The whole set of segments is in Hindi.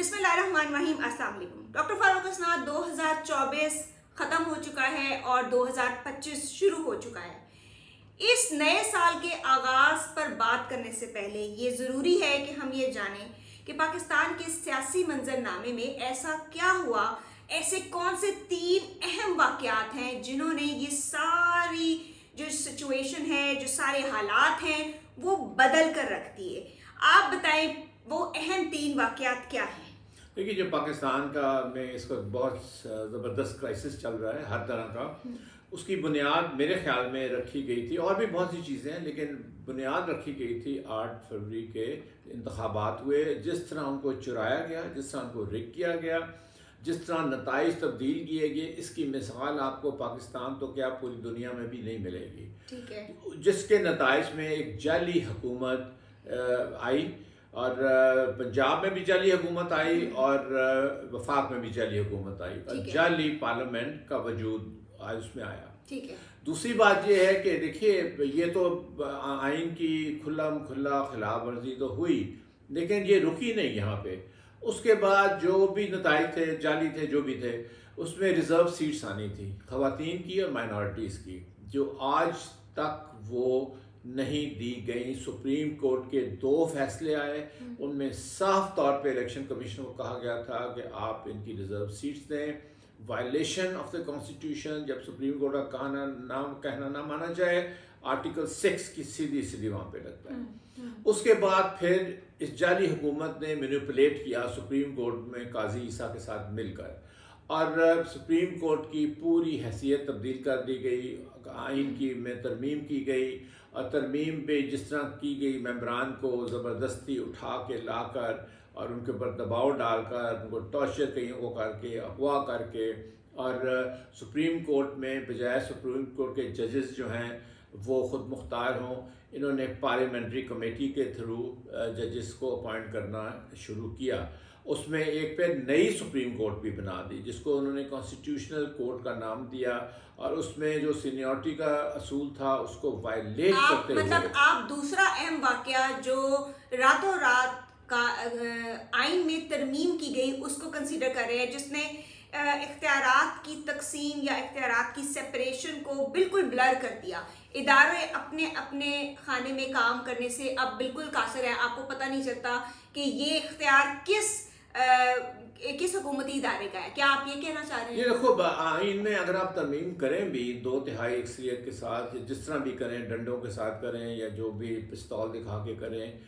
बिस्मिल्लाहिर्रहमानिर्रहीम, अस्सलाम वालेकुम। डॉक्टर फारूक असनाद 2024 ख़त्म हो चुका है और 2025 शुरू हो चुका है। इस नए साल के आगाज़ पर बात करने से पहले ये ज़रूरी है कि हम ये जानें कि पाकिस्तान के सियासी मंजरनामे में ऐसा क्या हुआ, ऐसे कौन से 3 अहम वाक़यात हैं जिन्होंने ये सारी जो सिचुएशन है, जो सारे हालात हैं, वो बदल कर रख दिए। आप बताएं वो अहम 3 वाक़यात क्या हैं? देखिए, जो पाकिस्तान का में इस वक्त बहुत ज़बरदस्त क्राइसिस चल रहा है हर तरह का, उसकी बुनियाद मेरे ख्याल में रखी गई थी। और भी बहुत सी चीज़ें हैं, लेकिन बुनियाद रखी गई थी 8 फरवरी के इंतखाबात हुए। जिस तरह उनको चुराया गया, जिस तरह उनको रिग किया गया, जिस तरह नताइज तब्दील किए गए, इसकी मिसाल आपको पाकिस्तान तो क्या पूरी दुनिया में भी नहीं मिलेगी। ठीक है। जिसके नताइज में एक जाली हुकूमत आई, और पंजाब में भी जाली हुकूमत आई और वफाक में भी जाली हुकूमत आई, और जाली पार्लियामेंट का वजूद आज उसमें आया। ठीक है। दूसरी बात यह है कि देखिए, ये तो आइन की खुला खिलाफ वर्जी तो हुई, लेकिन ये रुकी नहीं यहाँ पे। उसके बाद जो भी नताइज थे, जाली थे, जो भी थे, उसमें रिज़र्व सीट्स आनी थी ख़वातीन की और माइनॉरिटीज़ की, जो आज तक वो नहीं दी गई। सुप्रीम कोर्ट के 2 फैसले आए, उनमें साफ तौर पे इलेक्शन कमीशन को कहा गया था कि आप इनकी रिजर्व सीट्स दें। वायलेशन ऑफ द कॉन्स्टिट्यूशन, जब सुप्रीम कोर्ट का कहना ना माना जाए, आर्टिकल 6 की सीधी वहाँ पे लगता है। उसके बाद फिर इस जाली हुकूमत ने मैनिपुलेट किया सुप्रीम कोर्ट में काजी ईसा के साथ मिलकर, और सुप्रीम कोर्ट की पूरी हैसियत तब्दील कर दी गई। आइन की में तरमीम की गई, और तरमीम पे जिस तरह की गई, मेंबरान को ज़बरदस्ती उठा के लाकर और उनके ऊपर दबाव डालकर, उनको टॉर्चर कहीं वो करके, अगवा करके, और सुप्रीम कोर्ट में बजाय सुप्रीम कोर्ट के जजेस जो हैं वो ख़ुद मुख्तार हों, इन्होंने पार्लियामेंट्री कमेटी के थ्रू जजेस को अपॉइंट करना शुरू किया। उसमें एक पे नई सुप्रीम कोर्ट भी बना दी, जिसको उन्होंने कॉन्स्टिट्यूशनल कोर्ट का नाम दिया, और उसमें जो सीनियरिटी का असूल था उसको वायलेट करते हुए। मतलब आप दूसरा अहम वाकया जो रातों रात का आइन में तरमीम की गई उसको कंसीडर कर रहे हैं, जिसने इख्तियारात की तकसीम या इख्तियारात की सेपरेशन को बिल्कुल ब्लर कर दिया। इदारे अपने अपने खाने में काम करने से अब बिल्कुल कासिर है। आपको पता नहीं चलता कि ये इख्तियार किस हुकूमती इदारे का है। क्या आप ये कहना चाह रहे हैं? ये देखो, आइन में अगर आप तरमीम करें भी 2/3 अक्सरियत के साथ, जिस तरह भी करें, डंडों के साथ करें या जो भी पिस्तौल दिखा के करें,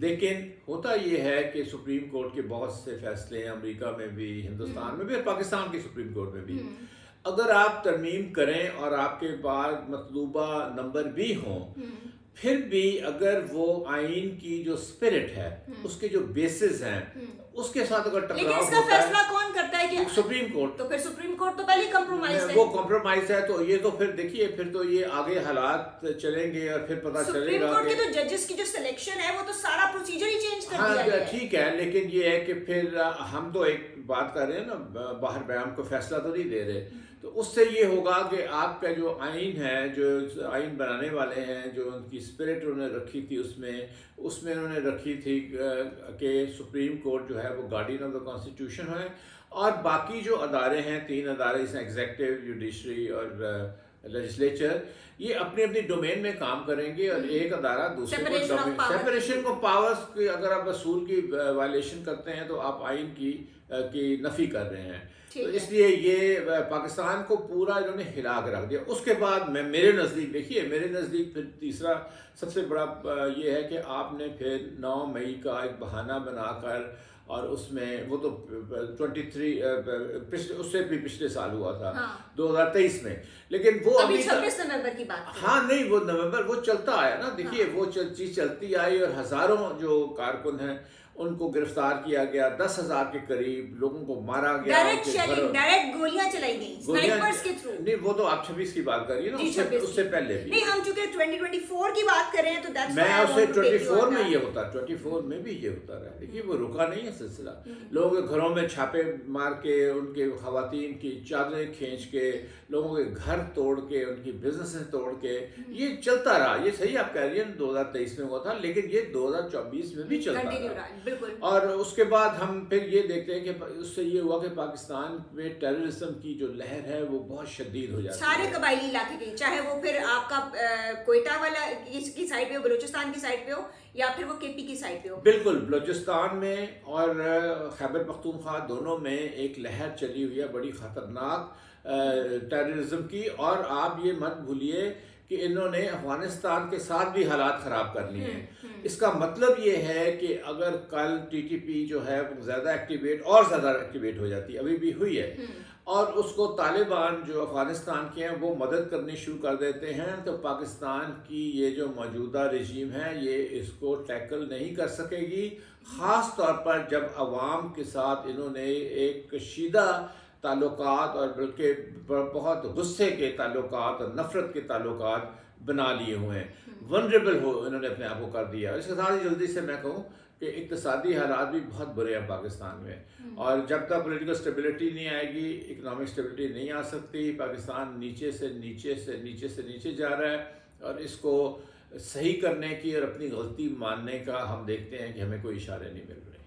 लेकिन होता ये है कि सुप्रीम कोर्ट के बहुत से फैसले हैं, अमेरिका में भी, हिंदुस्तान में भी, और पाकिस्तान की सुप्रीम कोर्ट में भी, अगर आप तरमीम करें और आपके पास मतलूबा नंबर भी हों, फिर भी अगर वो आइन की जो स्पिरिट है, उसके जो बेसिस हैं, उसके साथ अगर टकराव होता है, फैसला कौन करता है कि सुप्रीम कोर्ट। तो फिर सुप्रीम कोर्ट तो पहले कंप्रोमाइज है। वो कॉम्प्रोमाइज है, तो ये तो फिर देखिए, फिर तो ये आगे हालात चलेंगे और फिर पता चलेगा। सुप्रीम कोर्ट के तो जजेस की जो सिलेक्शन है वो तो सारा प्रोसीजर ही चेंज कर दिया गया है। ठीक है, लेकिन ये है कि फिर हम तो एक बात कर रहे हैं ना, बाहर बयान को फैसला तो नहीं दे रहे। तो उससे ये होगा कि आपका जो आइन है, जो आइन बनाने वाले हैं, जो उनकी स्पिरिट उन्होंने रखी थी, उसमें उन्होंने रखी थी कि सुप्रीम कोर्ट जो है वो गार्डियन ऑफ द कॉन्स्टिट्यूशन है, और बाकी जो अदारे हैं, 3 अदारे, इसमें एग्जेक्टिव, जुडिशरी और लेजिस्लेचर, ये अपनी अपनी डोमेन में काम करेंगे, और एक अदारा दूसरे को सेपरेशन ऑफ पावर्स की अगर आप असूल की वायलेशन करते हैं तो आप आइन की नफी कर रहे हैं। तो इसलिए ये पाकिस्तान को पूरा इन्होंने हिला के रख दिया। उसके बाद मेरे नज़दीक, देखिए मेरे नज़दीक फिर तीसरा सबसे बड़ा ये है कि आपने फिर 9 मई का एक बहाना बनाकर, और उसमें वो तो 23 उससे भी पिछले साल हुआ था, 2023 में, लेकिन वो अभी 26 नवंबर की बात। हाँ नहीं, वो नवंबर वो चलता आया ना। देखिए, वो चीज़ चलती आई, और हज़ारों जो कारकुन हैं उनको गिरफ्तार किया गया, 10,000 के करीब लोगों को मारा गया, डायरेक्ट गोलियां चलाई गई स्नाइपर्स के थ्रू। नहीं, वो तो आप 26 की बात कर रही है ना, उससे पहले भी नहीं, हम चूंकि 2024 की बात कर रहे हैं, तो दैट्स मैं उससे 24 में ये होता, 24 में भी ये होता रहा। देखिए, वो रुका नहीं है सिलसिला। लोगों के घरों में छापे मार के, उनके खवातीन की चादरें खींच के, लोगों के घर तोड़ के, उनकी बिजनेसेस तोड़ के, ये चलता रहा। ये सही आप कह रही हैं 2023 में हुआ था, लेकिन ये 2024 में भी चलता रहा। बिल्कुल। और उसके बाद हम फिर ये देखते हैं कि उससे ये हुआ कि पाकिस्तान में टेररिज्म की जो लहर है वो बहुत शदीद हो जाती सारे है। कबायली इलाके की, चाहे वो फिर आपका कोयटा वाला की साइड पे हो, बलूचिस्तान की साइड पे हो, या फिर वो केपी की साइड पे हो। बिल्कुल, बलूचिस्तान में और खैबर पख्तूनख्वा दोनों में एक लहर चली हुई है बड़ी ख़तरनाक टेररिज्म की। और आप ये मत भूलिए कि इन्होंने अफ़गानिस्तान के साथ भी हालात ख़राब कर लिए हैं। इसका मतलब ये है कि अगर कल टीटीपी जो है वो ज़्यादा एक्टिवेट और ज़्यादा एक्टिवेट हो जाती है, अभी भी हुई है, और उसको तालिबान जो अफ़गानिस्तान के हैं वो मदद करनी शुरू कर देते हैं, तो पाकिस्तान की ये जो मौजूदा रजीम है ये इसको टैकल नहीं कर सकेगी। ख़ास तौर पर जब अवाम के साथ इन्होंने एक कशीदा ताल्लुकात और बल्कि बहुत गुस्से के ताल्लुकात और नफ़रत के ताल्लुकात बना लिए हुए हैं, वनरेबल हो इन्होंने अपने आप को कर दिया। इसके साथ ही जल्दी से मैं कहूँ कि इक़्तिसादी हालात भी बहुत बुरे हैं पाकिस्तान में, और जब तक पॉलिटिकल स्टेबिलिटी नहीं आएगी, इकनॉमिक स्टेबिलिटी नहीं आ सकती। पाकिस्तान नीचे से नीचे से नीचे से नीचे जा रहा है, और इसको सही करने की और अपनी गलती मानने का हम देखते हैं कि हमें कोई इशारे नहीं मिल रहे।